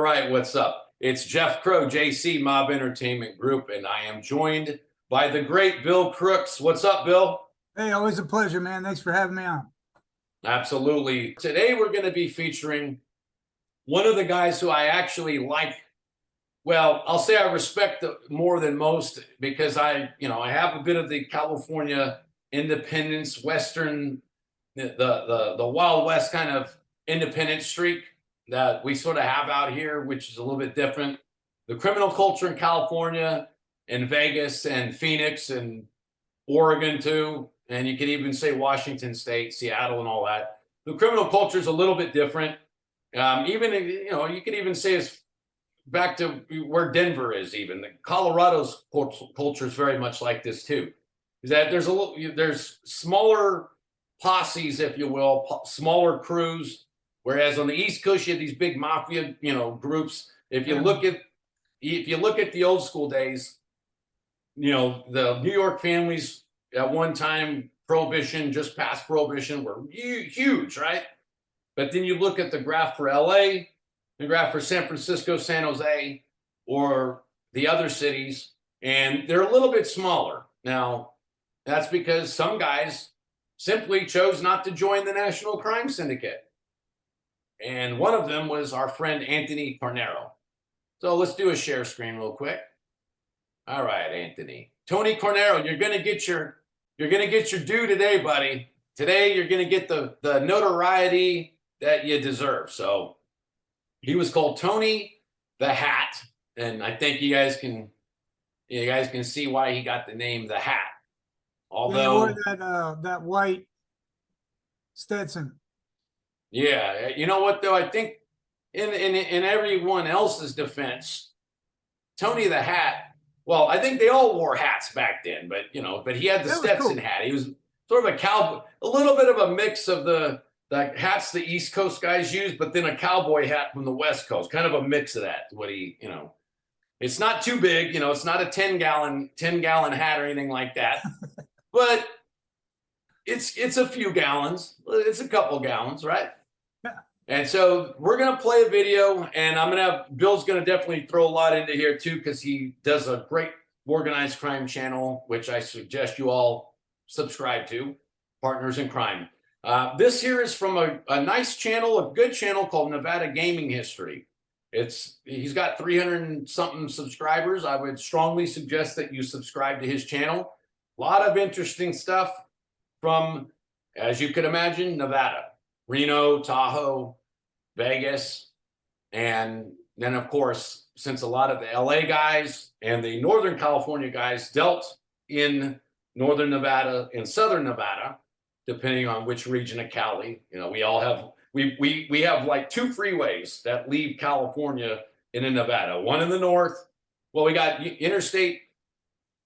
right, what's up? It's Jeff Crow, JC Mob Entertainment Group, and I am joined by the great Bill Crooks. What's up, Bill? Hey, always a pleasure, man. Thanks for having me on. Absolutely. Today we're going to be featuring one of the guys who I actually like. Well, I'll say I respect more than most because I have a bit of the California independence, Western, the Wild West kind of independent streak that we sort of have out here, which is a little bit different. The criminal culture in California and Vegas and Phoenix and Oregon too, and you could even say Washington State, Seattle, and all that. The criminal culture is a little bit different. Even you could even say it's back to where Denver is. Even Colorado's culture is very much like this too. Is that there's smaller posses, if you will, smaller crews. Whereas on the East Coast, you have these big mafia, groups. If you look at the old school days, the New York families at one time, Prohibition, just past Prohibition, were huge, right? But then you look at the graph for LA, the graph for San Francisco, San Jose, or the other cities, and they're a little bit smaller. Now, that's because some guys simply chose not to join the National Crime Syndicate. And one of them was our friend Anthony Cornero. So let's do a share screen real quick. All right, Anthony. Tony Cornero, you're gonna get your due today, buddy. Today you're gonna get the notoriety that you deserve. So he was called Tony the Hat, and I think you guys can see why he got the name the Hat. Although that white Stetson. Yeah, you know what though? I think in everyone else's defense, Tony the Hat. Well, I think they all wore hats back then, but he had the Stetson hat. He was sort of a cowboy, a little bit of a mix of the hats the East Coast guys use, but then a cowboy hat from the West Coast, kind of a mix of that. It's not too big, it's not a 10-gallon hat or anything like that, but it's a few gallons. It's a couple gallons, right? Yeah. And so we're going to play a video, and Bill's going to definitely throw a lot into here too, because he does a great organized crime channel, which I suggest you all subscribe to, Partners in Crime. This here is from a nice channel, a good channel called Nevada Gaming History. He's got 300 and something subscribers. I would strongly suggest that you subscribe to his channel. A lot of interesting stuff from, as you could imagine, Nevada, Reno, Tahoe, Vegas, and then, of course, since a lot of the LA guys and the Northern California guys dealt in Northern Nevada and Southern Nevada, depending on which region of Cali, we all have, we have like two freeways that leave California into Nevada. One in the north, well, we got Interstate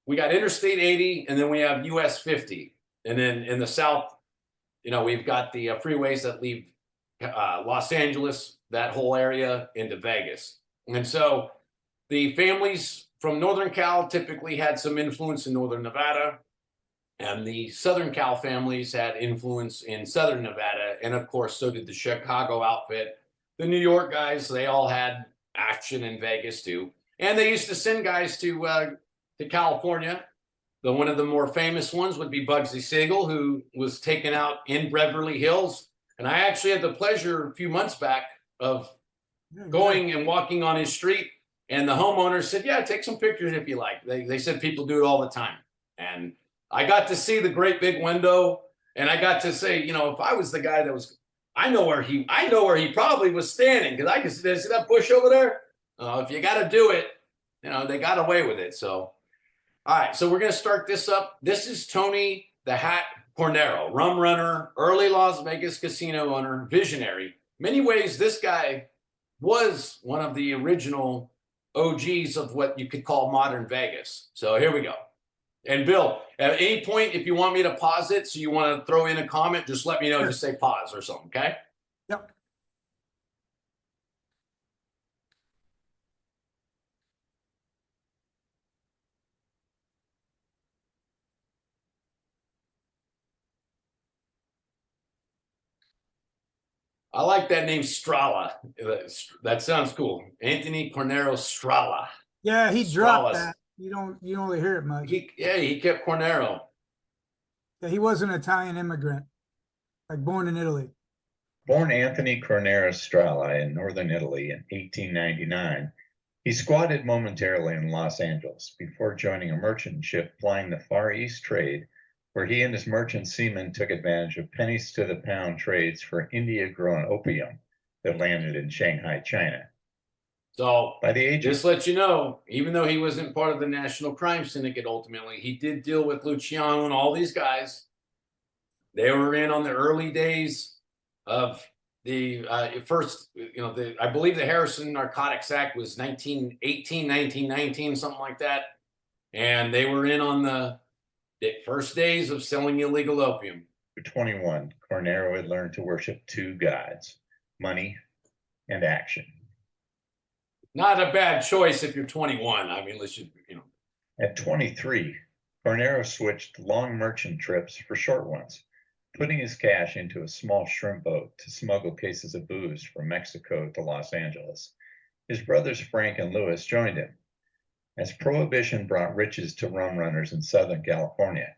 80, and then we have US 50. And then in the south, we've got the freeways that leave Los Angeles, that whole area, into Vegas. And so the families from Northern Cal typically had some influence in Northern Nevada, and the Southern Cal families had influence in Southern Nevada. And of course, so did the Chicago outfit. The New York guys, they all had action in Vegas too. And they used to send guys to California. One of the more famous ones would be Bugsy Siegel, who was taken out in Beverly Hills. And I actually had the pleasure a few months back of going and walking on his street. And the homeowner said, yeah, take some pictures if you like. They said people do it all the time. And I got to see the great big window. And I got to say, if I was the guy that was, I know where he probably was standing, because I could see that bush over there. If you got to do it, they got away with it. So. All right, so we're going to start this up. This is Tony the Hat Cornero, rum runner, early Las Vegas casino owner, visionary. Many ways, this guy was one of the original OGs of what you could call modern Vegas. So here we go. And Bill, at any point, if you want me to pause it, so you want to throw in a comment, just let me know. Sure. Just say pause or something, okay? Yep. I like that name, Strala. That sounds cool. Anthony Cornero Strala. Yeah, he dropped Stralas. that. You don't really hear it much. He kept Cornero. Yeah, he was an Italian immigrant, like born in Italy. Born Anthony Cornero Strala in northern Italy in 1899, he squatted momentarily in Los Angeles before joining a merchant ship plying the Far East trade, where he and his merchant seamen took advantage of pennies to the pound trades for India-grown opium that landed in Shanghai, China. So By the age just let you know, even though he wasn't part of the National Crime Syndicate, ultimately, he did deal with Luciano and all these guys. They were in on the early days of the first, I believe the Harrison Narcotics Act was 1918, 1919, something like that. And they were in on the first days of selling illegal opium. 21, Cornero had learned to worship two gods, money and action. Not a bad choice if you're 21. I mean, let's just, At 23, Cornero switched long merchant trips for short ones, putting his cash into a small shrimp boat to smuggle cases of booze from Mexico to Los Angeles. His brothers Frank and Louis joined him. As Prohibition brought riches to rum runners in Southern California,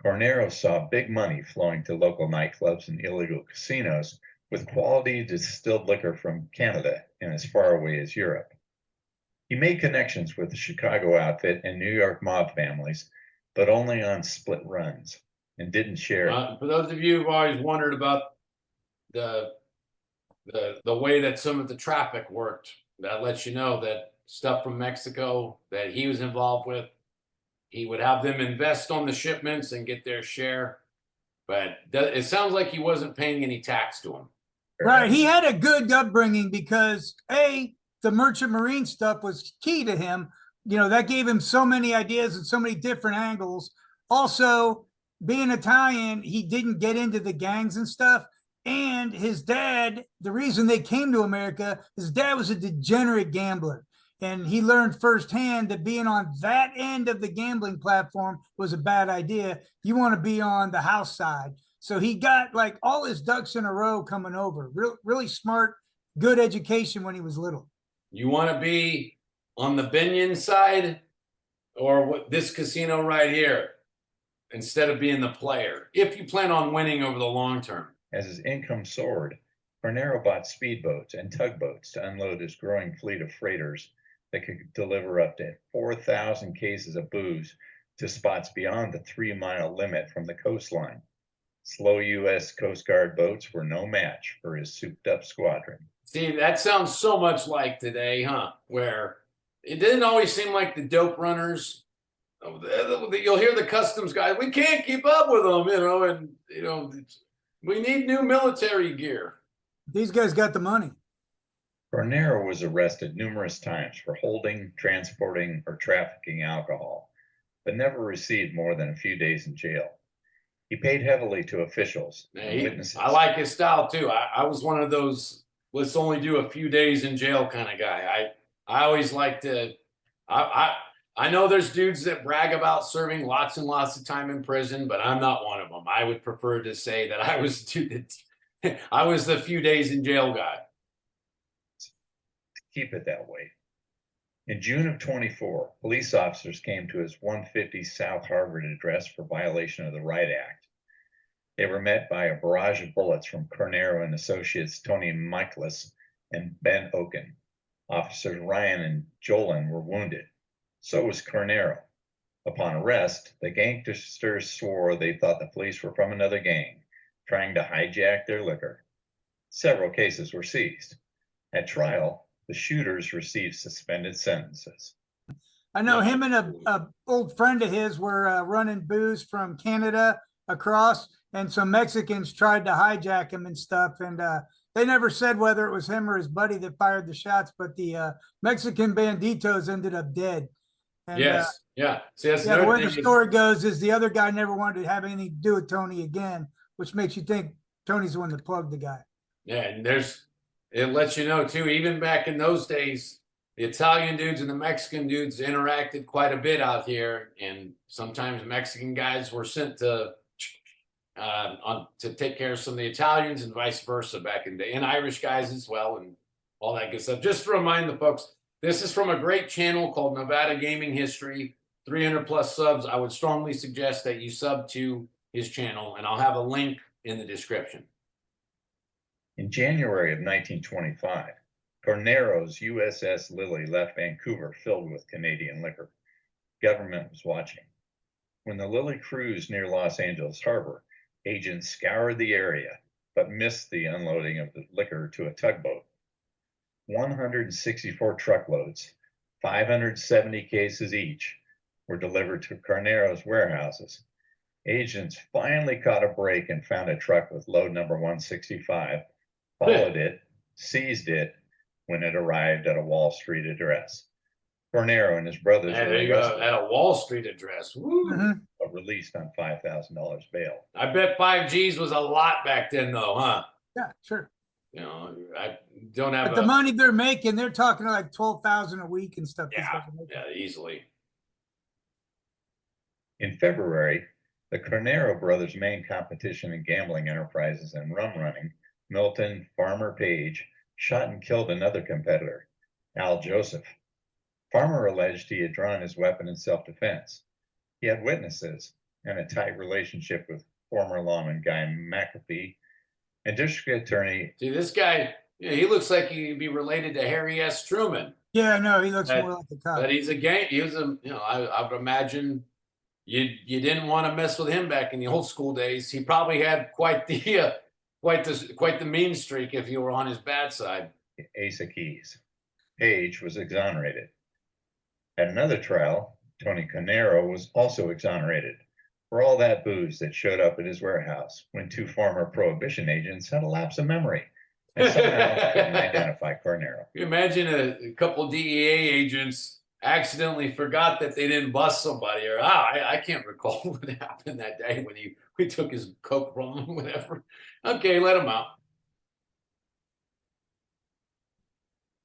Cornero saw big money flowing to local nightclubs and illegal casinos with quality distilled liquor from Canada and as far away as Europe. He made connections with the Chicago outfit and New York mob families, but only on split runs, and didn't share. For those of you who've always wondered about the way that some of the traffic worked, that lets you know that stuff from Mexico that he was involved with, he would have them invest on the shipments and get their share. But it sounds like he wasn't paying any tax to him. Right. He had a good upbringing because the merchant marine stuff was key to him. That gave him so many ideas and so many different angles. Also, being Italian, he didn't get into the gangs and stuff. And his dad, the reason they came to America, his dad was a degenerate gambler. And he learned firsthand that being on that end of the gambling platform was a bad idea. You want to be on the house side. So he got like all his ducks in a row coming over. Really smart, good education when he was little. You want to be on the Binion side or what, this casino right here, instead of being the player, if you plan on winning over the long term. As his income soared, Cornero bought speedboats and tugboats to unload his growing fleet of freighters that could deliver up to 4,000 cases of booze to spots beyond the 3-mile limit from the coastline. Slow U.S. Coast Guard boats were no match for his souped-up squadron. See, that sounds so much like today, huh? Where it didn't always seem like the dope runners. You'll hear the customs guys, we can't keep up with them, and we need new military gear. These guys got the money. Cornero was arrested numerous times for holding, transporting, or trafficking alcohol, but never received more than a few days in jail. He paid heavily to officials and witnesses. I like his style too. I was one of those let's only do a few days in jail kind of guy. I always like to. I know there's dudes that brag about serving lots and lots of time in prison, but I'm not one of them. I would prefer to say that I was the few days in jail guy. Keep it that way. In June of 24, police officers came to his 150 South Harvard address for violation of the Riot Act. They were met by a barrage of bullets from Cornero and associates Tony Michaelis and Ben Oken. Officers Ryan and Jolin were wounded. So was Cornero. Upon arrest, the gangsters swore they thought the police were from another gang, trying to hijack their liquor. Several cases were seized. At trial, the shooters received suspended sentences. I know him and a old friend of his were running booze from Canada across, and some Mexicans tried to hijack him and stuff. And they never said whether it was him or his buddy that fired the shots, but the Mexican banditos ended up dead. And, yes. Yeah. See, that's the way the story goes is the other guy never wanted to have anything to do with Tony again, which makes you think Tony's the one that plugged the guy. Yeah, and it lets you know too, even back in those days, the Italian dudes and the Mexican dudes interacted quite a bit out here, and sometimes Mexican guys were sent to to take care of some of the Italians and vice versa back in the day, and Irish guys as well, and all that good stuff. Just to remind the folks, this is from a great channel called Nevada Gaming History, 300 plus subs. I would strongly suggest that you sub to his channel, and I'll have a link in the description. In January of 1925, Cornero's USS Lily left Vancouver filled with Canadian liquor. Government was watching. When the Lily cruised near Los Angeles Harbor, agents scoured the area, but missed the unloading of the liquor to a tugboat. 164 truckloads, 570 cases each, were delivered to Cornero's warehouses. Agents finally caught a break and found a truck with load number 165, followed it, seized it when it arrived at a Wall Street address. Cornero and his brothers Yeah, were there you go, arrested, at a Wall Street address. Woo. Mhm. but released on $5,000 bail. I bet 5Gs was a lot back then, though, huh? Yeah, sure. You know, I don't have But the money they're making, they're talking like 12,000 a week and stuff. these Yeah, guys are making. yeah, easily. In February, the Cornero brothers' main competition in gambling enterprises and rum running, Milton Farmer Page, shot and killed another competitor, Al Joseph. Farmer alleged he had drawn his weapon in self-defense. He had witnesses and a tight relationship with former lawman Guy McAfee and District Attorney. See, this guy, he looks like he'd be related to Harry S. Truman. Yeah, no, he looks But- more like a cop. But he's a gang. He was a, I would imagine you didn't want to mess with him back in the old school days. He probably had quite the mean streak if you were on his bad side. Ace of Keys. Page was exonerated. At another trial, Tony Cornero was also exonerated for all that booze that showed up at his warehouse when two former Prohibition agents had a lapse of memory and somehow couldn't identify Cornero. You imagine a couple DEA agents accidentally forgot that they didn't bust somebody, or I can't recall what happened that day when we took his coke from him, whatever. Okay, let him out.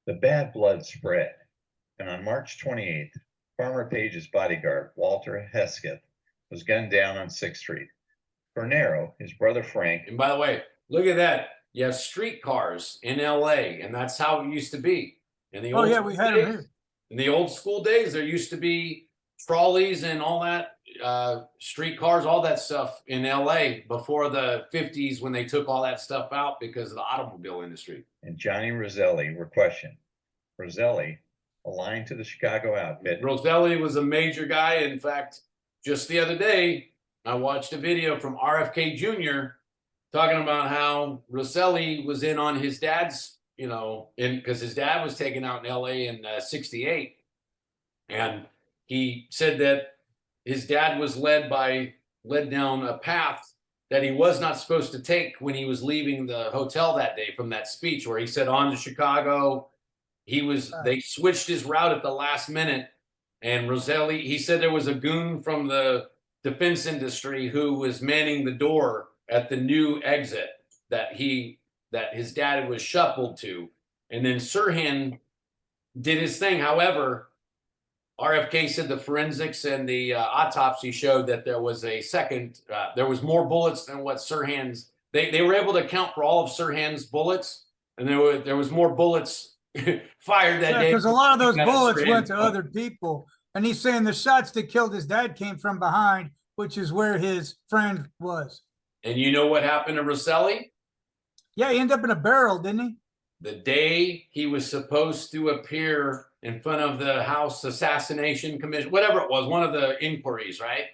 The bad blood spread, and on March 28th, Farmer Page's bodyguard, Walter Hesketh, was gunned down on 6th Street. Cornero, his brother Frank, And by the way, look at that. You have streetcars in LA, and that's how it used to be. In the Oh, old yeah, we had 'em days- here. In the old school days, there used to be trolleys and all that, streetcars, all that stuff in LA before the 50s when they took all that stuff out because of the automobile industry. and Johnny Roselli were questioned. Roselli, aligned to the Chicago outfit, Roselli was a major guy. In fact, just the other day, I watched a video from RFK Jr. talking about how Roselli was in on his dad's, because his dad was taken out in LA in 68. And he said that his dad was led down a path that he was not supposed to take when he was leaving the hotel that day from that speech where he said on to Chicago. They switched his route at the last minute. And Roselli, he said there was a goon from the defense industry who was manning the door at the new exit that his dad was shuffled to. And then Sirhan did his thing. However, RFK said the forensics and the autopsy showed that there was there was more bullets than what Sirhan's, they were able to account for all of Sirhan's bullets. And there was more bullets fired that day. Because a lot of those Because bullets Sirhan- went to other people. And he's saying the shots that killed his dad came from behind, which is where his friend was. And you know what happened to Roselli? Yeah, he ended up in a barrel, didn't he? The day he was supposed to appear in front of the House Assassination Commission, whatever it was, one of the inquiries, right?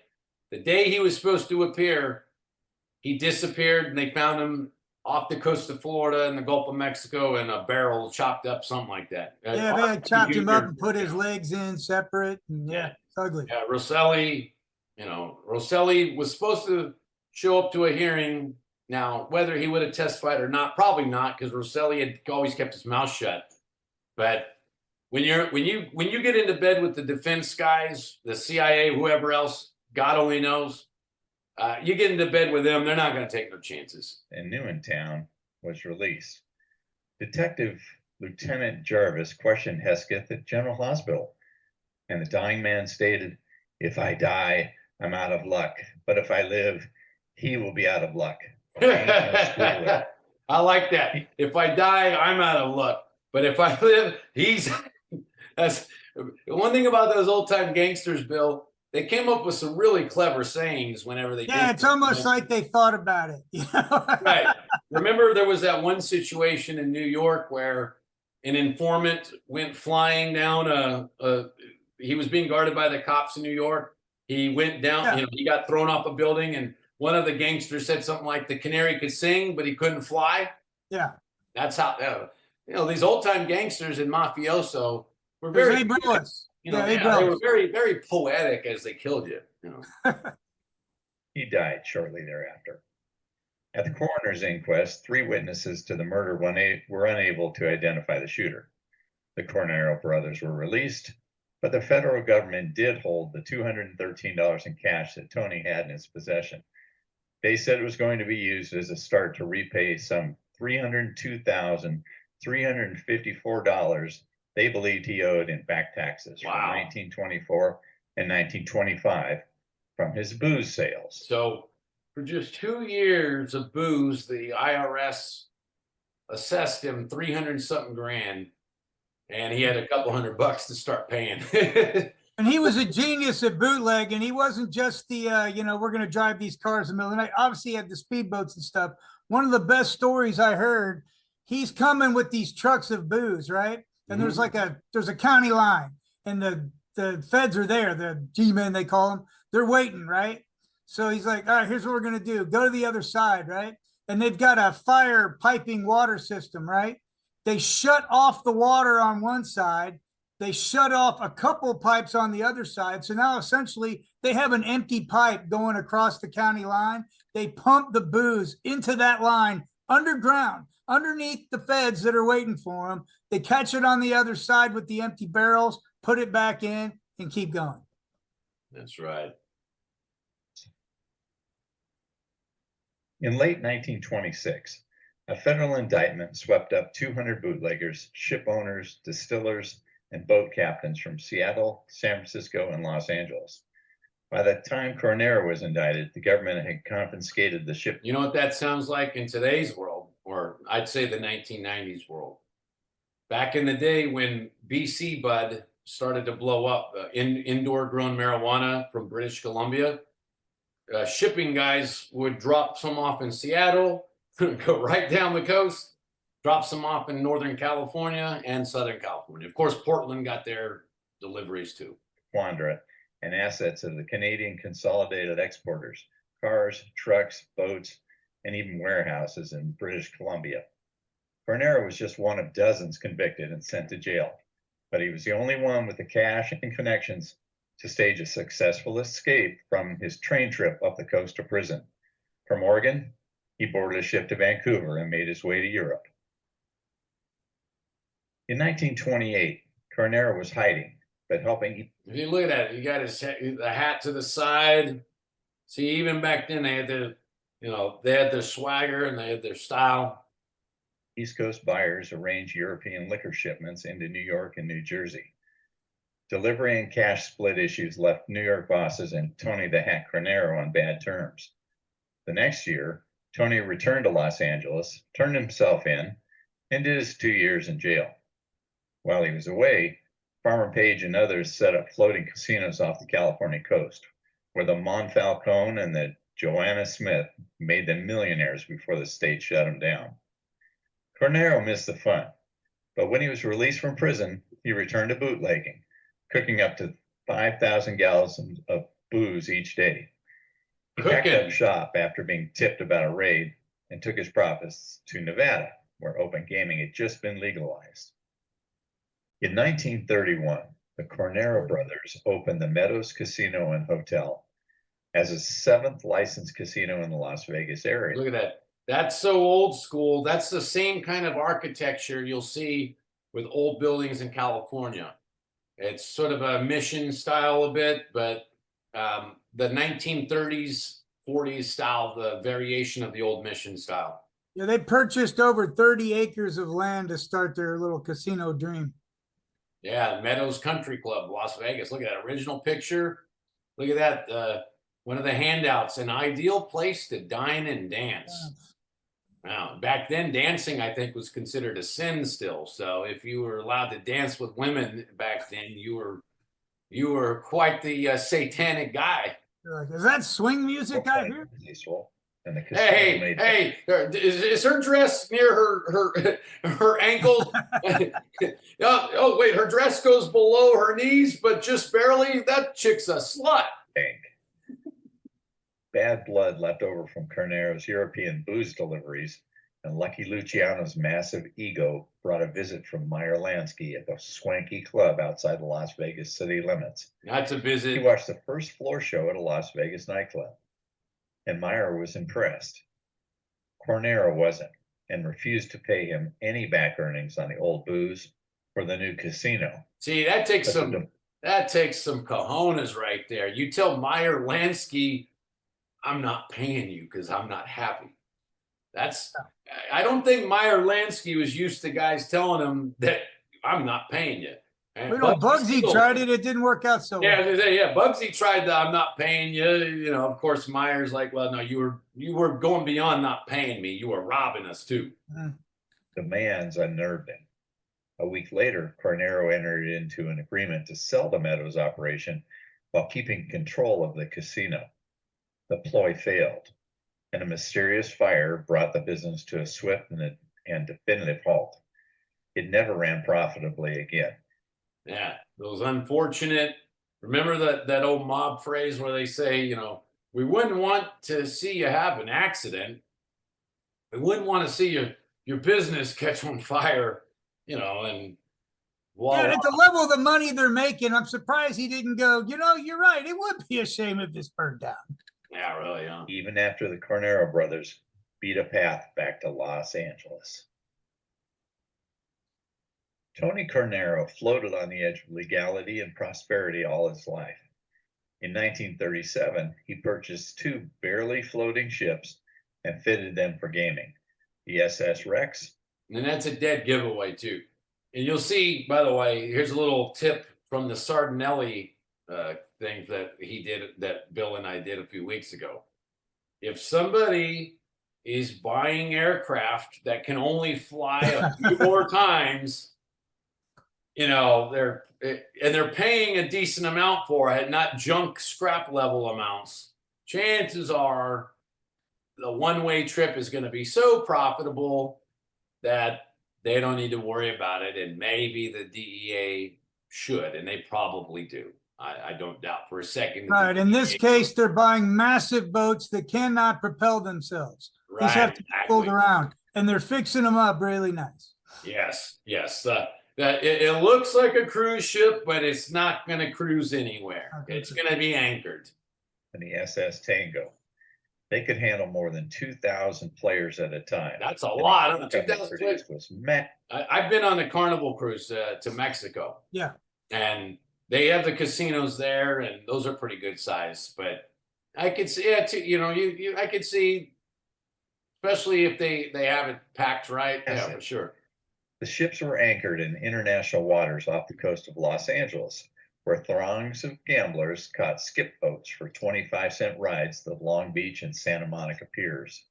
The day he was supposed to appear, he disappeared and they found him off the coast of Florida in the Gulf of Mexico in a barrel chopped up, something like that. Yeah, they had chopped him up and put his legs in separate. And yeah, it's ugly. Yeah, Roselli was supposed to show up to a hearing. Now, whether he would have testified or not, probably not, because Roselli had always kept his mouth shut. But when you get into bed with the defense guys, the CIA, whoever else, God only knows, you get into bed with them, they're not going to take no chances. and Newentown was released. Detective Lieutenant Jarvis questioned Hesketh at General Hospital, and the dying man stated, "If I die, I'm out of luck, but if I live, he will be out of luck. Ain't no squealer. I like that. If I die, I'm out of luck. But if I live, he's that's one thing about those old time gangsters, Bill. They came up with some really clever sayings whenever they Yeah, did. it's almost like they thought about it. You know? Right. Remember, there was that one situation in New York where an informant went flying down he was being guarded by the cops in New York. He went down, Yeah. you know, he got thrown off a building, and one of the gangsters said something like the canary could sing, but he couldn't fly. Yeah. That's how, you know, these old time gangsters in Mafioso were There's very, Abe Willis. you know, Abe they were Willis. very, very poetic as they killed you, you know. He died shortly thereafter. At the coroner's inquest, 3 witnesses to the murder were unable to identify the shooter. The Cornero brothers were released, but the federal government did hold the $213 in cash that Tony had in his possession. They said it was going to be used as a start to repay some $302,354 they believed he owed in back taxes from 1924 and 1925 from his booze sales. So for just 2 years of booze, the IRS assessed him 300 something grand, and he had a couple $100 to start paying. And he was a genius at bootleg, and he wasn't just the, you know, we're going to drive these cars in the middle of the night. Obviously, he had the speedboats and stuff. One of the best stories I heard, he's coming with these trucks of booze, right? And there's like there's a county line, and the feds are there, the G-men, they call them. They're waiting, right? So he's like, all right, here's what we're going to do. Go to the other side, right? And they've got a fire piping water system, right? They shut off the water on one side. They shut off a couple pipes on the other side. So now essentially they have an empty pipe going across the county line. They pump the booze into that line underground, underneath the feds that are waiting for them. They catch it on the other side with the empty barrels, put it back in, and keep going. That's right. In late 1926, a federal indictment swept up 200 bootleggers, ship owners, distillers, and boat captains from Seattle, San Francisco, and Los Angeles. By the time Cornero was indicted, the government had confiscated the ship. You know what that sounds like in today's world, or I'd say the 1990s world. Back in the day when BC Bud started to blow up, indoor grown marijuana from British Columbia, shipping guys would drop some off in Seattle, go right down the coast, drop some off in Northern California and Southern California. Of course, Portland got their deliveries too. Quandra and assets of the Canadian Consolidated Exporters, cars, trucks, boats, and even warehouses in British Columbia. Cornero was just one of dozens convicted and sent to jail, but he was the only one with the cash and connections to stage a successful escape from his train trip up the coast to prison. From Oregon, he boarded a ship to Vancouver and made his way to Europe. In 1928, Cornero was hiding, but helping. If you look at that, he got the hat to the side. See, even back then they had their, you know, they had their swagger and they had their style. East Coast buyers arranged European liquor shipments into New York and New Jersey. Delivery and cash split issues left New York bosses and Tony the Hat Cornero on bad terms. The next year, Tony returned to Los Angeles, turned himself in, and did his 2 years in jail. While he was away, Farmer Page and others set up floating casinos off the California coast, where the Monfalcone and the Joanna Smith made them millionaires before the state shut them down. Cornero missed the fun, but when he was released from prison, he returned to bootlegging, cooking up to 5,000 gallons of booze each day. He packed up shop after being tipped about a raid and took his profits to Nevada, where open gaming had just been legalized. In 1931, the Cornero brothers opened the Meadows Casino and Hotel as a 7th licensed casino in the Las Vegas area. Look at that. That's so old school. That's the same kind of architecture you'll see with old buildings in California. It's sort of a mission style a bit, but the 1930s, 40s style, the variation of the old mission style. Yeah, they purchased over 30 acres of land to start their little casino dream. Yeah, Meadows Country Club, Las Vegas. Look at that original picture. Look at that. one of the handouts, an ideal place to dine and dance. Now, back then, dancing, I think, was considered a sin still. So if you were allowed to dance with women back then, you were quite the satanic guy. You're like, is that swing music I hear? And the casino Hey, made hey, is her dress near her ankles? Oh, wait, her dress goes below her knees, but just barely. That chick's a slut. bank. Bad blood left over from Cornero's European booze deliveries, and Lucky Luciano's massive ego brought a visit from Meyer Lansky at the swanky club outside the Las Vegas city limits. That's a He visit. watched the first floor show at a Las Vegas nightclub, and Meyer was impressed. Cornero wasn't, and refused to pay him any back earnings on the old booze or the new casino. See, that takes But some cojones right there. You tell Meyer Lansky, I'm not paying you because I'm not happy. I don't think Meyer Lansky was used to guys telling him that I'm not paying you. And You know, Bugsy still- tried it. It didn't work out so well. Yeah, Bugsy tried the I'm not paying you. You know, of course, Meyer's like, well, no, you were going beyond not paying me. You were robbing us too. Demands unnerved him. A week later, Cornero entered into an agreement to sell the Meadows operation while keeping control of the casino. The ploy failed, and a mysterious fire brought the business to a swift and definitive halt. It never ran profitably again. Yeah, those unfortunate. Remember that old mob phrase where they say, you know, we wouldn't want to see you have an accident. We wouldn't want to see your business catch on fire, you know, and voila. Yeah, at the level of the money they're making, I'm surprised he didn't go, you know, you're right. It would be a shame if this burned down. Yeah, really, huh? Even after the Cornero brothers beat a path back to Los Angeles. Tony Cornero floated on the edge of legality and prosperity all his life. In 1937, he purchased two barely floating ships and fitted them for gaming, the SS Rex. And that's a dead giveaway too. And you'll see, by the way, here's a little tip from the Sardinelli thing that he did, that Bill and I did a few weeks ago. If somebody is buying aircraft that can only fly a few more times, you know, they're paying a decent amount for it, not junk scrap level amounts, chances are the one-way trip is going to be so profitable that they don't need to worry about it. And maybe the DEA should, and they probably do. I don't doubt for a second. Right. In this case, they're buying massive boats that cannot propel themselves. Right, These have to be pulled around, and they're fixing them up really nice. Yes. It looks like a cruise ship, but it's not going to cruise anywhere. Okay. It's going to be anchored. And the SS Tango. They could handle more than 2,000 players at a time. That's a lot. And 2,000 players. was met. I've been on a Carnival cruise to Mexico. Yeah. And they have the casinos there, and those are pretty good size. But I could see, I could see, especially if they have it packed right. Yeah, for sure. The ships were anchored in international waters off the coast of Los Angeles, where throngs of gamblers caught skip boats for 25-cent rides to Long Beach and Santa Monica piers.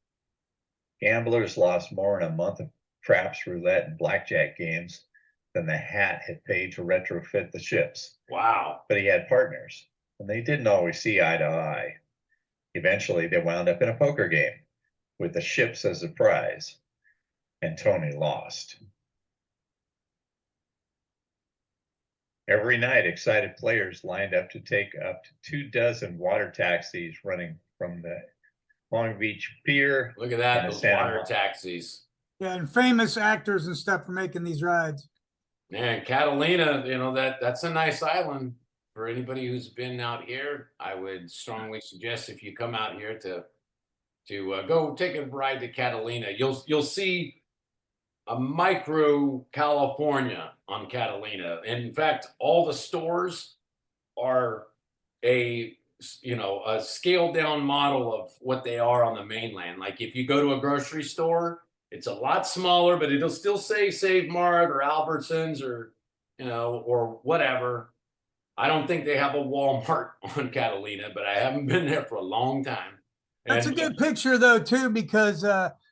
Gamblers lost more in a month of craps, roulette, and blackjack games than the Hat had paid to retrofit the ships. Wow. But he had partners, and they didn't always see eye to eye. Eventually, they wound up in a poker game with the ships as a prize, and Tony lost. Every night, excited players lined up to take up to 24 water taxis running from the Long Beach Pier. Look at that, and those Santa water Monica. taxis. Yeah, and famous actors and stuff for making these rides. Man, Catalina, that's a nice island for anybody who's been out here. I would strongly suggest, if you come out here, to go take a ride to Catalina. You'll see a micro California on Catalina. And in fact, all the stores are a scaled down model of what they are on the mainland. Like if you go to a grocery store, it's a lot smaller, but it'll still say Save Mart or Albertsons or whatever. I don't think they have a Walmart on Catalina, but I haven't been there for a long time. That's a And good picture though, too, because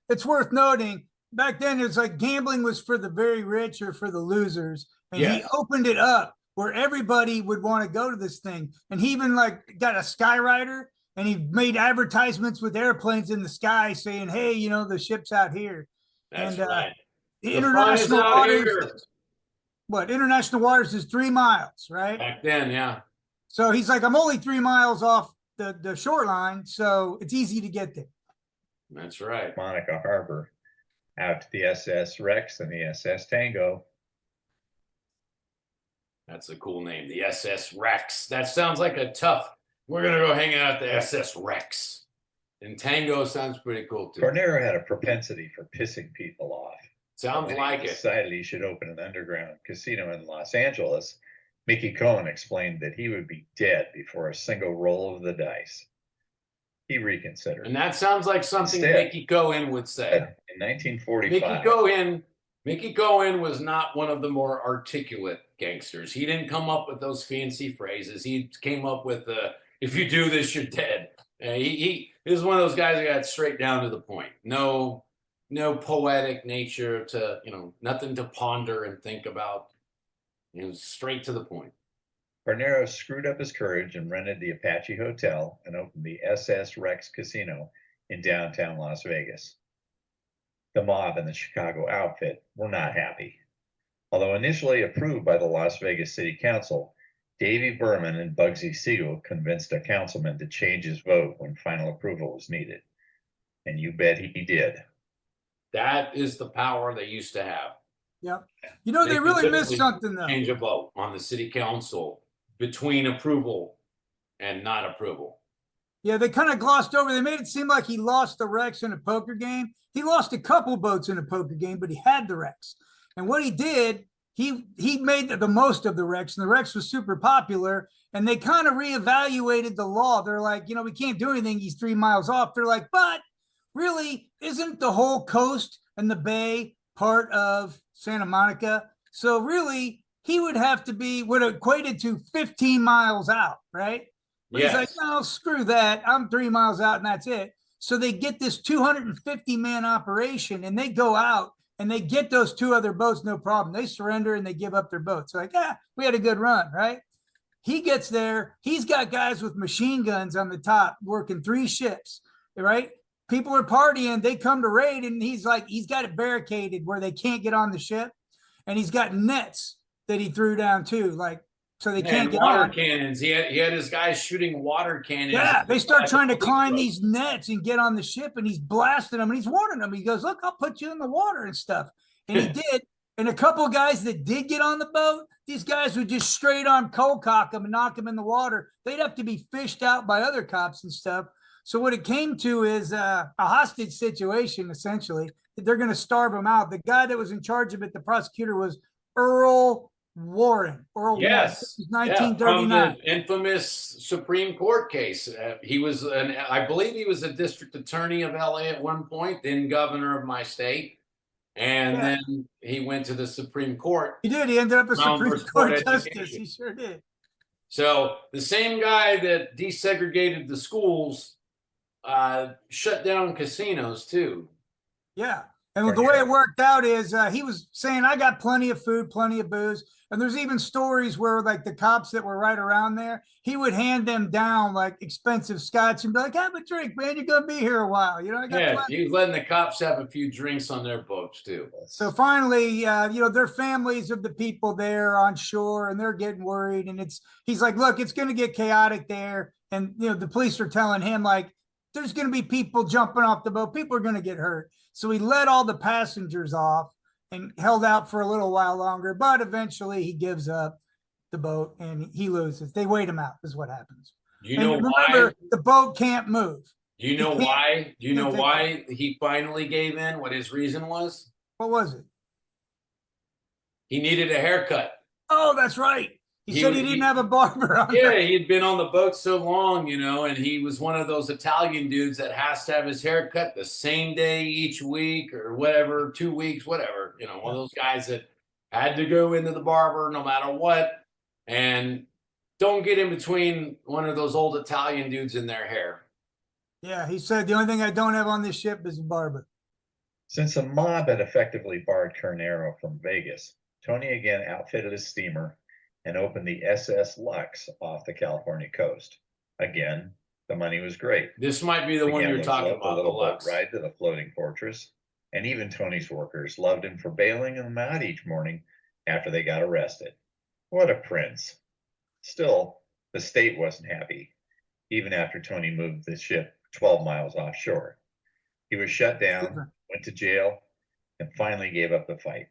it's worth noting back then it's like gambling was for the very rich or for the losers. And he yes, opened it up where everybody would want to go to this thing. And he even like got a skyrider and he made advertisements with airplanes in the sky saying, hey, you know, the ship's out here. that's And right. the The fun is international out waters, here. what international waters is 3 miles, right? Back then, yeah. So he's like, I'm only 3 miles off the shoreline, so it's easy to get there. That's right. Monica Harbor, out to the SS Rex and the SS Tango. That's a cool name, the SS Rex. That sounds like a tough. We're gonna go hang out at the SS Rex. And Tango sounds pretty cool too. Cornero had a propensity for pissing people off. Sounds When like he it. decided he should open an underground casino in Los Angeles, Mickey Cohen explained that he would be dead before a single roll of the dice. He reconsidered. And that sounds like something Instead, Mickey Cohen would say. In 1945, Mickey Cohen was not one of the more articulate gangsters. He didn't come up with those fancy phrases. He came up with "If you do this, you're dead." He is one of those guys that got straight down to the point. No poetic nature to nothing to ponder and think about. Straight to the point. Cornero screwed up his courage and rented the Apache Hotel and opened the SS Rex Casino in downtown Las Vegas. The mob and the Chicago outfit were not happy. Although initially approved by the Las Vegas City Council, Davy Berman and Bugsy Siegel convinced a councilman to change his vote when final approval was needed. And you bet he did. That is the power they used to have. Yep. You know, they really missed something though. Change a vote on the city council between approval and not approval. Yeah, they kind of glossed over. They made it seem like he lost the Rex in a poker game. He lost a couple votes in a poker game, but he had the Rex. And what he did, he made the most of the Rex, and the Rex was super popular. And they kind of reevaluated the law. They're like, we can't do anything. He's 3 miles off. They're like, but really, isn't the whole coast and the bay part of Santa Monica? So really, he would have to be what equated to 15 miles out, right? But yes. He's like, no, screw that. I'm 3 miles out and that's it. So they get this 250-man operation and they go out and they get those 2 other boats, no problem. They surrender and they give up their boats. So like, we had a good run, right? He gets there. He's got guys with machine guns on the top working 3 ships, right? People are partying. They come to raid and he's like, he's got it barricaded where they can't get on the ship. And he's got nets that he threw down too, like, so they can't get water on. Cannons. He had his guys shooting water cannons. Yeah, they start trying to climb these nets and get on the ship, and he's blasting them and he's warning them. He goes, look, I'll put you in the water and stuff. And he did. And a couple of guys that did get on the boat, these guys would just straight on cold cock them and knock them in the water. They'd have to be fished out by other cops and stuff. So what it came to is a hostage situation, essentially. They're going to starve them out. The guy that was in charge of it, the prosecutor, was Earl Warren. Yes. Warren. 1939. From the infamous Supreme Court case. He was, I believe he was a district attorney of LA at one point, then governor of my state. And then he went to the Supreme Court. He did. He ended up a Supreme Court justice. He sure did. So the same guy that desegregated the schools shut down casinos too. Yeah. And the way it worked out is he was saying, I got plenty of food, plenty of booze. And there's even stories where like the cops that were right around there, he would hand them down like expensive scotch and be like, have a drink, man. You're going to be here a while. I got he was letting the cops have a few drinks on their boats too. So finally, their families of the people there on shore and they're getting worried. And he's like, look, it's going to get chaotic there. And, the police are telling him like, there's going to be people jumping off the boat. People are going to get hurt. So he let all the passengers off and held out for a little while longer, but eventually he gives up the boat and he loses. They wait him out is what happens. Remember, why? The boat can't move. Do you know why? Do you know why he finally gave in? What his reason was? What was it? He needed a haircut. Oh, that's right. He said he didn't have a barber on. Yeah, he'd been on the boat so long, and he was one of those Italian dudes that has to have his hair cut the same day each week or whatever, 2 weeks, whatever. One of those guys that had to go into the barber no matter what. And don't get in between one of those old Italian dudes in their hair. Yeah, he said the only thing I don't have on this ship is a barber. Since the mob had effectively barred Cornero from Vegas, Tony again outfitted a steamer and opened the SS Lux off the California coast. Again, the money was great. This might be the The one you're gamblers talking loved the about, the little boat Lux. ride to the floating fortress, and even Tony's workers loved him for bailing them out each morning after they got arrested. What a prince. Still, the state wasn't happy, even after Tony moved the ship 12 miles offshore. He was shut down, went to jail, and finally gave up the fight.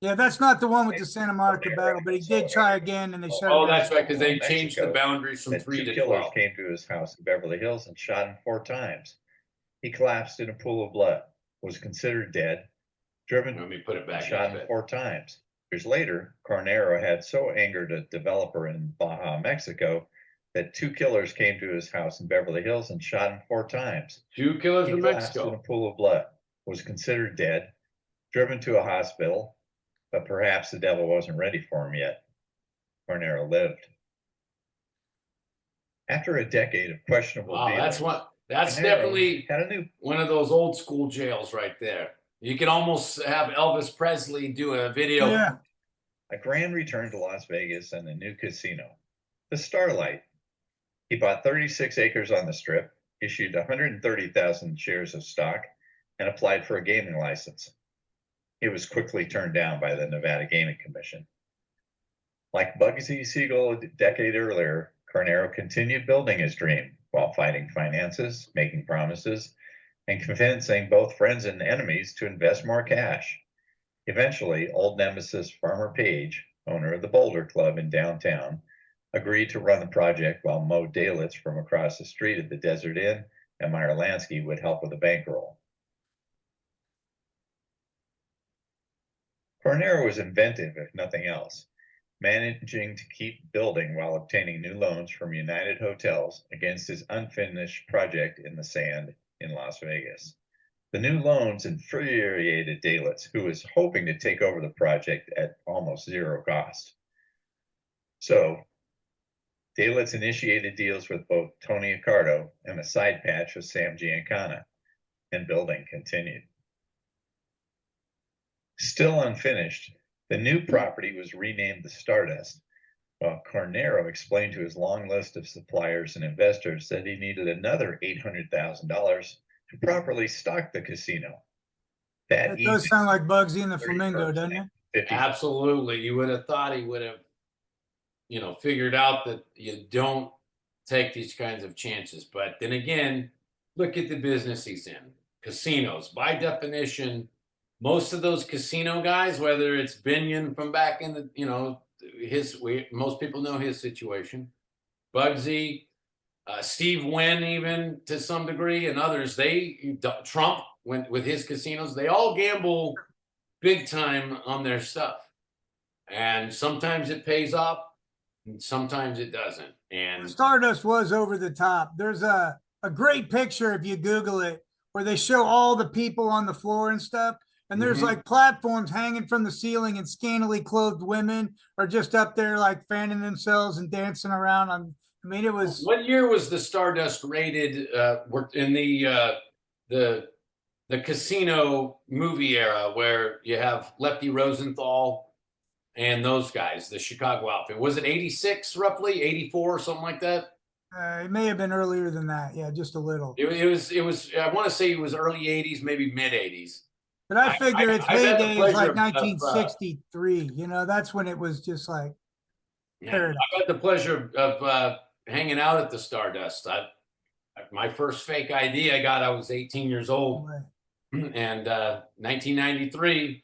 Yeah, that's not the one with the Santa Monica battle, but he did try again and they shut it Oh, down. that's right, because they Mexico, changed the boundaries from That 3 two to killers 12. came to his house in Beverly Hills and shot him 4 times. He collapsed in a pool of blood, was considered dead, driven Let me put it and back. shot him 4 times. Years later, Cornero had so angered a developer in Baja, Mexico, that 2 killers came to his house in Beverly Hills and shot him 4 times. 2 killers He in collapsed in a Mexico. pool of blood, was considered dead, driven to a hospital, but perhaps the devil wasn't ready for him yet. Cornero lived. After a decade of questionable Wow, that's dealings, what. That's Cornero definitely had a new one of those old school jails right there. You could almost have Elvis Presley do a video. Yeah, a grand return to Las Vegas and a new casino, the Starlight. He bought 36 acres on the Strip, issued 130,000 shares of stock, and applied for a gaming license. It was quickly turned down by the Nevada Gaming Commission. Like Bugsy Siegel a decade earlier, Cornero continued building his dream while fighting finances, making promises, and convincing both friends and enemies to invest more cash. Eventually, old nemesis Farmer Page, owner of the Boulder Club in downtown, agreed to run the project while Mo Dalitz from across the street at the Desert Inn and Meyer Lansky would help with the bankroll. Cornero was inventive, if nothing else, managing to keep building while obtaining new loans from United Hotels against his unfinished project in the sand in Las Vegas. The new loans infuriated Dalitz, who was hoping to take over the project at almost zero cost. So, Dalitz initiated deals with both Tony Accardo and a side patch with Sam Giancana, and building continued. Still unfinished, the new property was renamed the Stardust, while Cornero explained to his long list of suppliers and investors that he needed another $800,000 to properly stock the casino. that does sound like Bugsy and the Flamingo, doesn't it? Absolutely. You would have thought he would have, figured out that you don't take these kinds of chances. But then again, look at the business he's in. Casinos, by definition, most of those casino guys, whether it's Binion from back in the, most people know his situation. Bugsy, Steve Wynn, even to some degree, and others, Trump went with his casinos. They all gamble big time on their stuff, and sometimes it pays off, and sometimes it doesn't. And Stardust was over the top. There's a great picture if you Google it where they show all the people on the floor and stuff. And there's like platforms hanging from the ceiling and scantily clothed women are just up there like fanning themselves and dancing around. I mean, it was. What year was the Stardust rated? In the casino movie era where you have Lefty Rosenthal and those guys, the Chicago outfit. Was it 86 roughly, 84, something like that? It may have been earlier than that. Yeah, just a little. It was. I want to say it was early 80s, maybe mid 80s. But I figure its heyday is like of, 1963. That's when it was just like paradise. I had the pleasure of hanging out at the Stardust. My first fake ID I got, I was 18 years old. And 1993,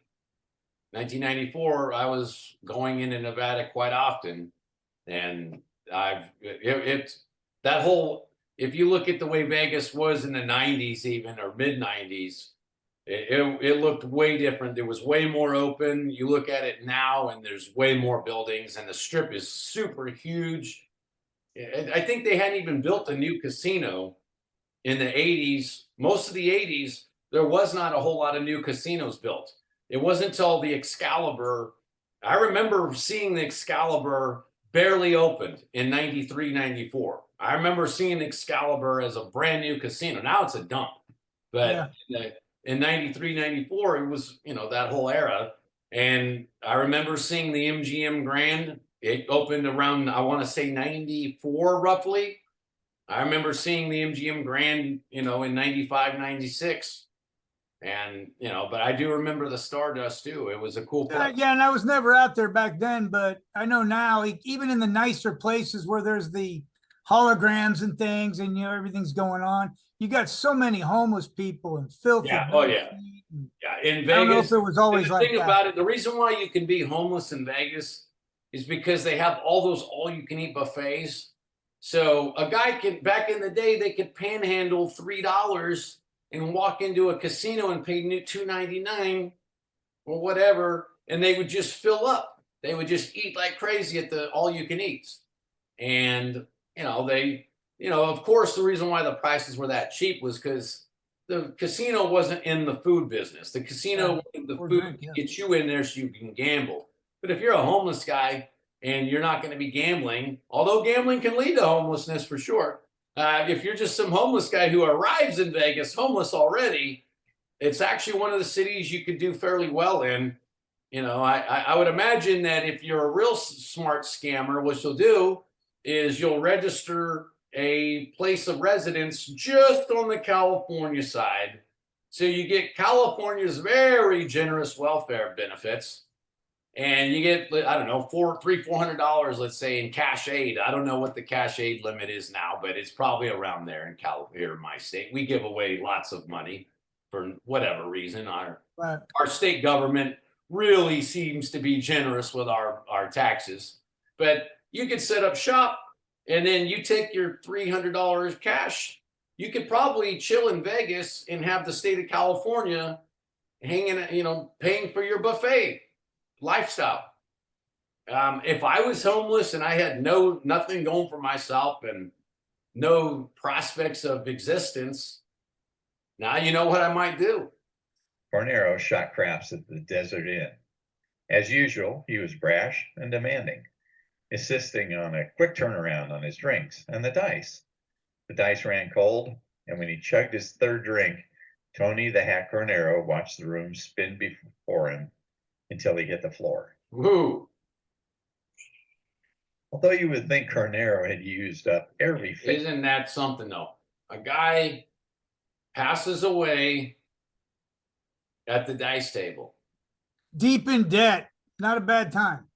1994, I was going into Nevada quite often. And if you look at the way Vegas was in the 90s even, or mid 90s, it looked way different. There was way more open. You look at it now and there's way more buildings and the Strip is super huge. I think they hadn't even built a new casino in the 80s. Most of the 80s, there was not a whole lot of new casinos built. It wasn't until the Excalibur. I remember seeing the Excalibur barely opened in 93, 94. I remember seeing Excalibur as a brand new casino. Now it's a dump. But in 93, 94, it was, that whole era. And I remember seeing the MGM Grand. It opened around, I want to say 94 roughly. I remember seeing the MGM Grand, in 95, 96. And, but I do remember the Stardust too. It was a cool place. Yeah, and I was never out there back then, but I know now, even in the nicer places where there's the holograms and things and, everything's going on, you got so many homeless people and filth. Yeah. Oh, yeah. Yeah. In Vegas. I don't know if it was always like that. The thing about it, the reason why you can be homeless in Vegas is because they have all those all-you-can-eat buffets. So a guy back in the day, they could panhandle $3 and walk into a casino and pay $2.99 or whatever, and they would just fill up. They would just eat like crazy at the all-you-can-eats. And, of course, the reason why the prices were that cheap was because the casino wasn't in the food business. The casino wanted the food to get you in there so you can gamble. But if you're a homeless guy and you're not going to be gambling, although gambling can lead to homelessness for sure, if you're just some homeless guy who arrives in Vegas homeless already, it's actually one of the cities you could do fairly well in. I would imagine that if you're a real smart scammer, what you'll do is you'll register a place of residence just on the California side. So you get California's very generous welfare benefits. And you get, I don't know, $400, let's say, in cash aid. I don't know what the cash aid limit is now, but it's probably around there in California, my state. We give away lots of money for whatever reason. Our state government really seems to be generous with our taxes. But you could set up shop, and then you take your $300 cash. You could probably chill in Vegas and have the state of California paying for your buffet lifestyle. If I was homeless and I had nothing going for myself and no prospects of existence, now you know what I might do. Cornero shot craps at the Desert Inn. As usual, he was brash and demanding, insisting on a quick turnaround on his drinks and the dice. The dice ran cold, and when he chugged his third drink, Tony the Hack Cornero watched the room spin before him until he hit the floor. Woo! Although you would think Cornero had used up every... Isn't that something, though? A guy passes away at the dice table. Deep in debt. Not a bad time.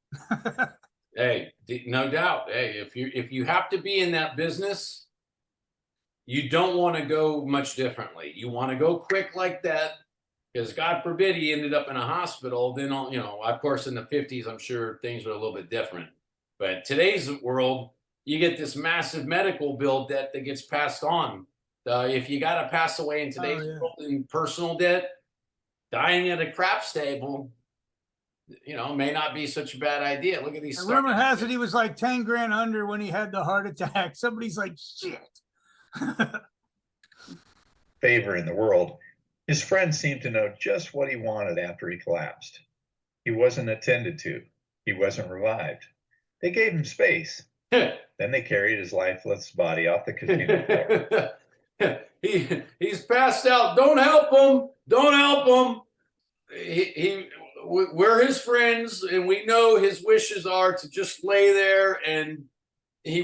Hey, no doubt. Hey, if you have to be in that business, you don't want to go much differently. You want to go quick like that. Because God forbid he ended up in a hospital. Then, of course, in the 50s, I'm sure things were a little bit different. But today's world, you get this massive medical bill debt that gets passed on. If you got to pass away in today's world in personal debt, dying at a craps table, may not be such a bad idea. Look at these. The rumor has it he was like 10 grand under when he had the heart attack. Somebody's like, shit. Favor in the world. His friends seemed to know just what he wanted after he collapsed. He wasn't attended to. He wasn't revived. They gave him space. Then they carried his lifeless body off the casino floor. He's passed out. Don't help him. Don't help him. We're his friends, and we know his wishes are to just lay there, and he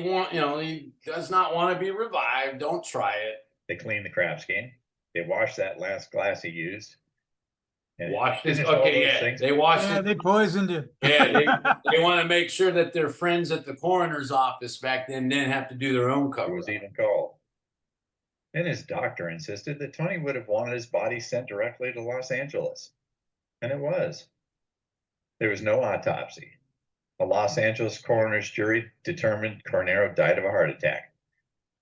does not want to be revived. Don't try it. They cleaned the craps game. They washed that last glass he used. Washed it. Okay, yeah. They washed it. They poisoned it. Yeah, they want to make sure that their friends at the coroner's office back then didn't have to do their own cover. It was even called. Then his doctor insisted that Tony would have wanted his body sent directly to Los Angeles. And it was. There was no autopsy. A Los Angeles coroner's jury determined Cornero died of a heart attack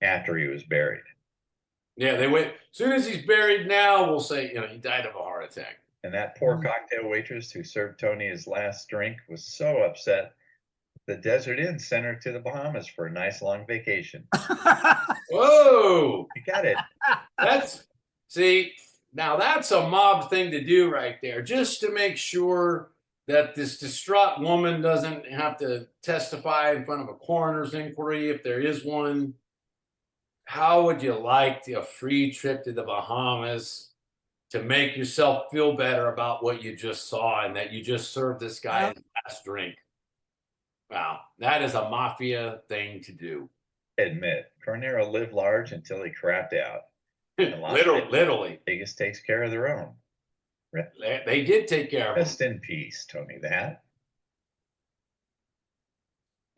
after he was buried. Yeah, they went. As soon as he's buried now, we'll say, he died of a heart attack. And that poor cocktail waitress who served Tony his last drink was so upset, the Desert Inn sent her to the Bahamas for a nice long vacation. Whoa! You got it. Now that's a mob thing to do right there, just to make sure that this distraught woman doesn't have to testify in front of a coroner's inquiry if there is one. How would you like a free trip to the Bahamas to make yourself feel better about what you just saw and that you just served this guy his last drink? Wow, that is a mafia thing to do. Admit, Cornero lived large until he crapped out. Literally. Vegas takes care of their own. They did take care of him. Rest in peace, Tony the Hat.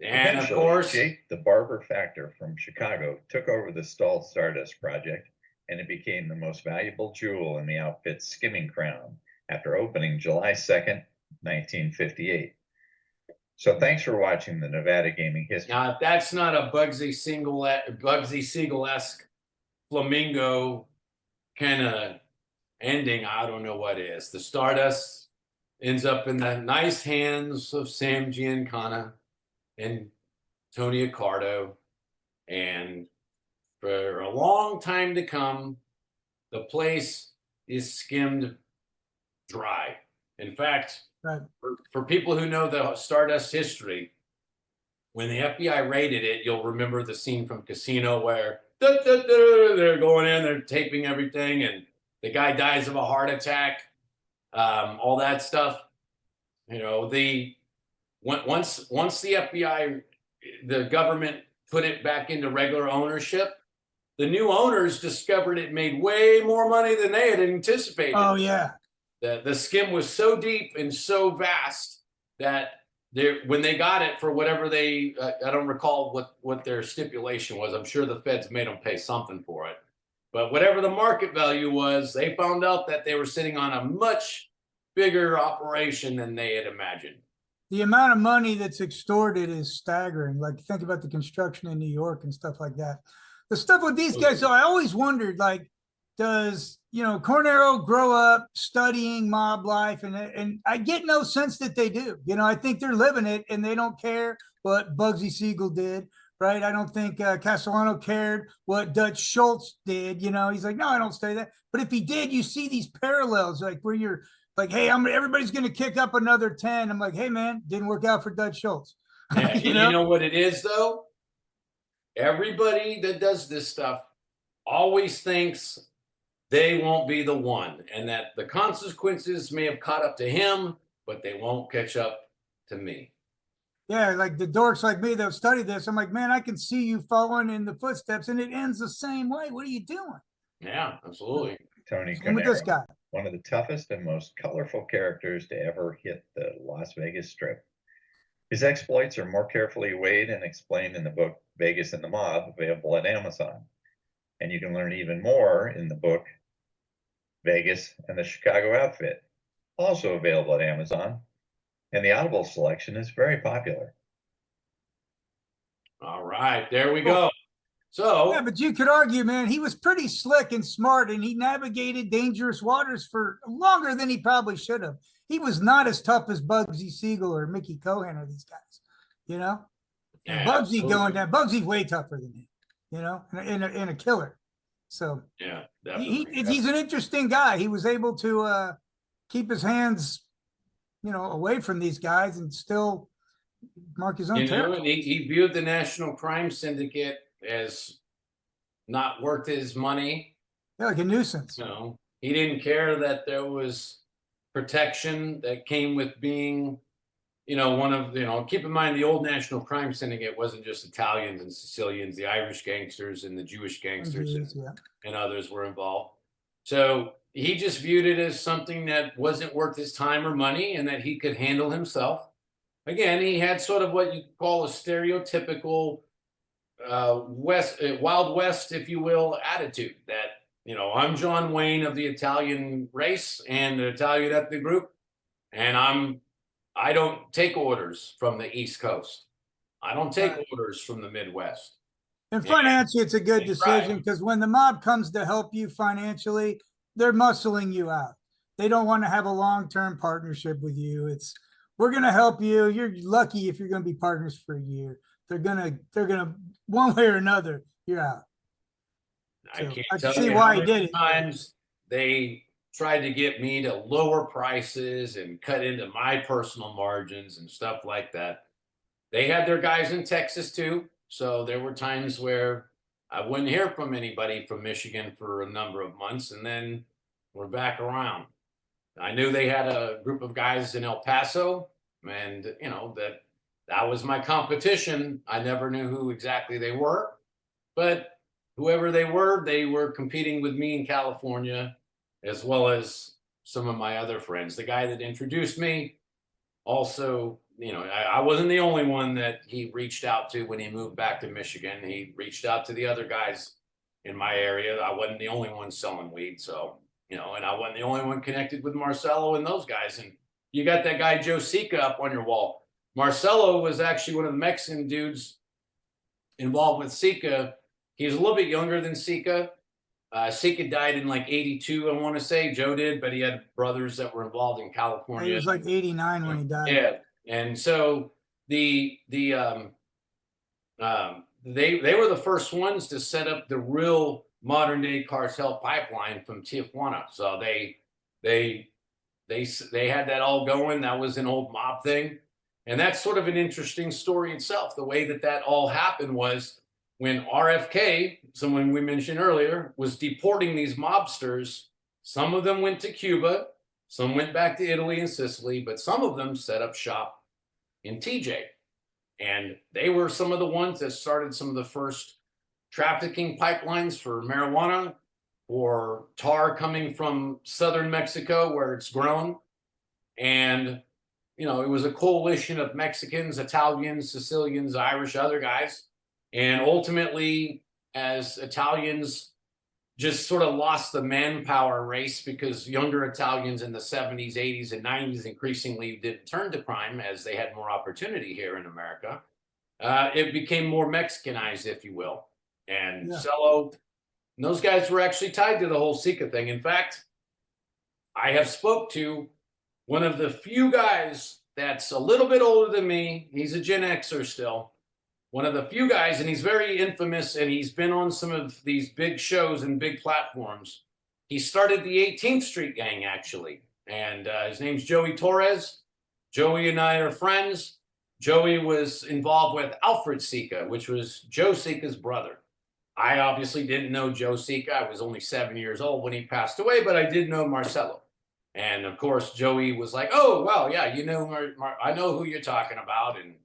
And of Eventually, course, Jake the Barber Factor from Chicago took over the Stalled Stardust project, and it became the most valuable jewel in the outfit's skimming crown after opening July 2nd, 1958. So thanks for watching the Nevada Gaming History. now if that's not a Bugsy Siegel-esque flamingo kind of ending, I don't know what is. The Stardust ends up in the nice hands of Sam Giancana and Tony Accardo, and for a long time to come, the place is skimmed dry. In fact, Right. for people who know the Stardust history, when the FBI raided it, you'll remember the scene from Casino where they're going in, they're taping everything, and the guy dies of a heart attack, all that stuff. You know, once the FBI, the government put it back into regular ownership, the new owners discovered it made way more money than they had anticipated. Oh yeah. The skim was so deep and so vast that when they got it for whatever I don't recall what their stipulation was. I'm sure the feds made them pay something for it. But whatever the market value was, they found out that they were sitting on a much bigger operation than they had imagined. The amount of money that's extorted is staggering. Like, think about the construction in New York and stuff like that. The stuff with these guys, so I always wondered, like, does, Cornero grow up studying mob life? And I get no sense that they do. I think they're living it and they don't care what Bugsy Siegel did, right? I don't think Castellano cared what Dutch Schultz did. He's like, no, I don't study that. But if he did, you see these parallels, like where you're like, hey, everybody's going to kick up another 10. I'm like, hey, man, didn't work out for Dutch Schultz. Yeah, you know what it is, though? Everybody that does this stuff always thinks they won't be the one, and that the consequences may have caught up to him, but they won't catch up to me. Yeah, like the dorks like me that study this, I'm like, man, I can see you following in the footsteps, and it ends the same way. What are you doing? Yeah, absolutely. Tony And with this Cornero, guy, one of the toughest and most colorful characters to ever hit the Las Vegas Strip. His exploits are more carefully weighed and explained in the book Vegas and the Mob, available at Amazon. And you can learn even more in the book Vegas and the Chicago Outfit, also available at Amazon. And the Audible selection is very popular. All right, there we go. So, yeah, but you could argue, man, he was pretty slick and smart, and he navigated dangerous waters for longer than he probably should have. He was not as tough as Bugsy Siegel or Mickey Cohen or these guys, yeah, Bugsy absolutely. going down. Bugsy's way tougher than him, and a killer. So Yeah, definitely. he's an interesting guy. He was able to keep his hands, away from these guys and still mark his own territory. And he viewed the National Crime Syndicate as not worth his money. Yeah, like a nuisance. He didn't care that there was protection that came with being, one of, keep in mind the old National Crime Syndicate wasn't just Italians and Sicilians, the Irish gangsters and the Jewish gangsters and others were involved. So he just viewed it as something that wasn't worth his time or money and that he could handle himself. Again, he had sort of what you call a stereotypical Wild West, if you will, attitude that, I'm John Wayne of the Italian race and the Italian ethnic group, and I don't take orders from the East Coast. I don't take orders from the Midwest. And financially, it's a good decision because when the mob comes to help you financially, they're muscling you out. They don't want to have a long-term partnership with you. We're going to help you. You're lucky if you're going to be partners for a year. They're gonna one way or another, you're out. I So can't I tell can see you why how he many did it. times they tried to get me to lower prices and cut into my personal margins and stuff like that. They had their guys in Texas too. So there were times where I wouldn't hear from anybody from Michigan for a number of months, and then we're back around. I knew they had a group of guys in El Paso, and you know that was my competition. I never knew who exactly they were, but whoever they were competing with me in California, as well as some of my other friends. The guy that introduced me also, you know, I wasn't the only one that he reached out to when he moved back to Michigan. He reached out to the other guys in my area. I wasn't the only one selling weed. So, you know, and I wasn't the only one connected with Marcelo and those guys. And you got that guy, Joe Sika, up on your wall. Marcelo was actually one of the Mexican dudes involved with Sika. He was a little bit younger than Sika. Sika died in like 82, I want to say. Joe did, but he had brothers that were involved in California. He was like 89 when he died. Yeah. And so they were the first ones to set up the real modern day cartel pipeline from Tijuana. So they had that all going. That was an old mob thing. And that's sort of an interesting story itself. The way that all happened was when RFK, someone we mentioned earlier, was deporting these mobsters. Some of them went to Cuba, some went back to Italy and Sicily, but some of them set up shop in TJ. And they were some of the ones that started some of the first trafficking pipelines for marijuana or tar coming from southern Mexico where it's grown. And, you know, it was a coalition of Mexicans, Italians, Sicilians, Irish, other guys. And ultimately, as Italians just sort of lost the manpower race because younger Italians in the 70s, 80s, and 90s increasingly didn't turn to crime as they had more opportunity here in America, it became more Mexicanized, if you will. And Cello, and those guys were actually tied to the whole Sika thing. In fact, I have spoke to one of the few guys that's a little bit older than me. He's a Gen Xer still. One of the few guys, and he's very infamous, and he's been on some of these big shows and big platforms. He started the 18th Street Gang, actually, and his name's Joey Torres. Joey and I are friends. Joey was involved with Alfred Sika, which was Joe Sika's brother. I obviously didn't know Joe Sika. I was only 7 years old when he passed away, but I did know Marcelo. And, of course, Joey was like, oh, well, yeah, you know, I know who you're talking about, and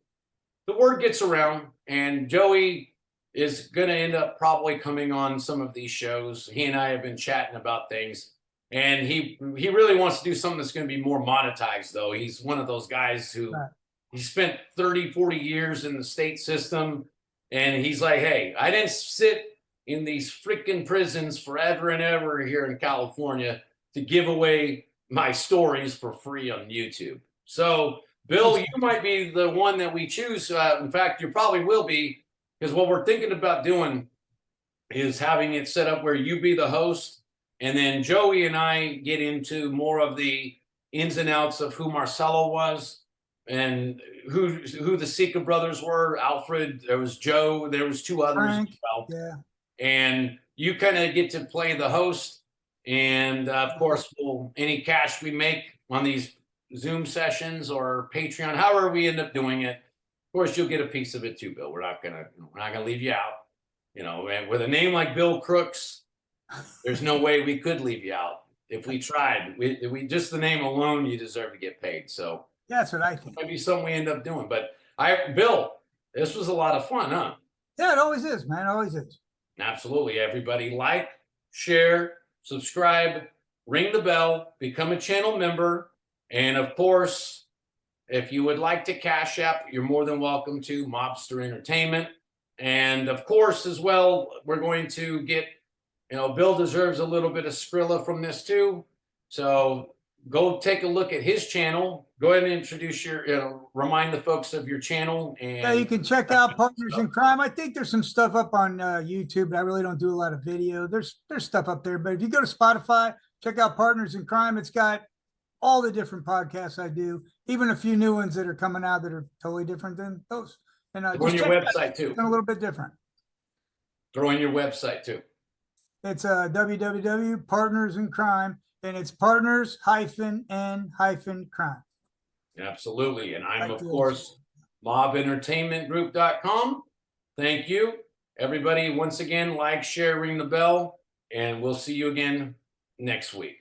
the word gets around, and Joey is going to end up probably coming on some of these shows. He and I have been chatting about things, and he really wants to do something that's going to be more monetized, though. He's one of those guys who he spent 30, 40 years in the state system, and he's like, hey, I didn't sit in these freaking prisons forever and ever here in California to give away my stories for free on YouTube. So Bill, you might be the one that we choose. In fact, you probably will be, because what we're thinking about doing is having it set up where you be the host, and then Joey and I get into more of the ins and outs of who Marcelo was and who the Sika brothers were. Alfred, there was Joe, there was two others Frank, as well. yeah. And you kind of get to play the host, and of course, any cash we make on these Zoom sessions or Patreon, however we end up doing it, of course you'll get a piece of it too, Bill. We're not gonna leave you out. You know, and with a name like Bill Crooks, there's no way we could leave you out. If we tried, we just the name alone, you deserve to get paid. So that's what I think. Might be something we end up doing. But Bill, this was a lot of fun, huh? Yeah, it always is, man. It always is. Absolutely. Everybody like, share, subscribe, ring the bell, become a channel member. And of course, if you would like to cash app, you're more than welcome to Mobster Entertainment. And of course, as well, we're going to get, you know, Bill deserves a little bit of Skrilla from this too. So go take a look at his channel. Go ahead and introduce remind the folks of your channel. And yeah, you can check out Partners in Crime. I think there's some stuff up on YouTube, but I really don't do a lot of video. There's stuff up there, but if you go to Spotify, check out Partners in Crime. It's got all the different podcasts I do, even a few new ones that are coming out that are totally different than those. And on your website too. It's a little bit different. Throw in your website too. It's www.partnersincrime. and it's partners hyphen N hyphen crime. Absolutely. And I'm, Like of this. course, mobentertainmentgroup.com. Thank you. Everybody, once again, like, share, ring the bell, and we'll see you again next week.